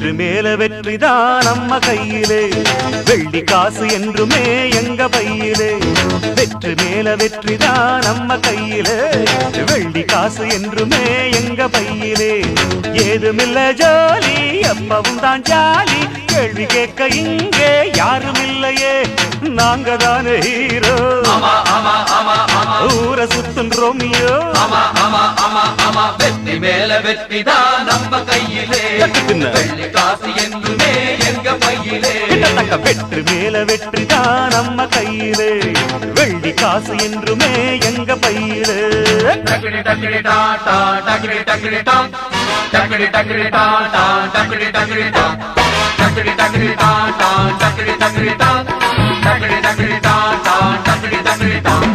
வெற்றி மேல வெற்றிதான் நம்ம கையிலே, வெள்ளி காசு என்றுமே எங்க பையிலே. வெற்றி மேல வெற்றிதான் நம்ம கையிலே, வெள்ளி காசு என்றுமே எங்க பையிலே. ஏதுமில்ல ஜோலி எப்பவும் தான் ஜாலி, கேள்வி கேட்க இங்கே யாரும் இல்லையே, நாங்க தானே ஹீரோ. ஊரை சுத்தும் ரோமியோ. வெற்றி மேல வெற்றிதான் நம்ம கையிலே, வெள்ளி காசு என்றுமே எங்க பையிலே. வெற்றி மேல வெற்றிதான் நம்ம கையிலே, வெள்ளி காசு என்றுமே எங்க பையிலே. டக்கிடி டக்கிடி டாடா டக்கிடி டக்கிடி டாம், டக்கிடி டக்கிடி டாடா டக்கிடி டக்கிடி டாம், டக்கிடி டக்கிடி டாடா டக்கிடி டக்கிடி டாம், டக்கிடி டக்கிடி டாடா டக்கிடி டக்கிடி டாம்.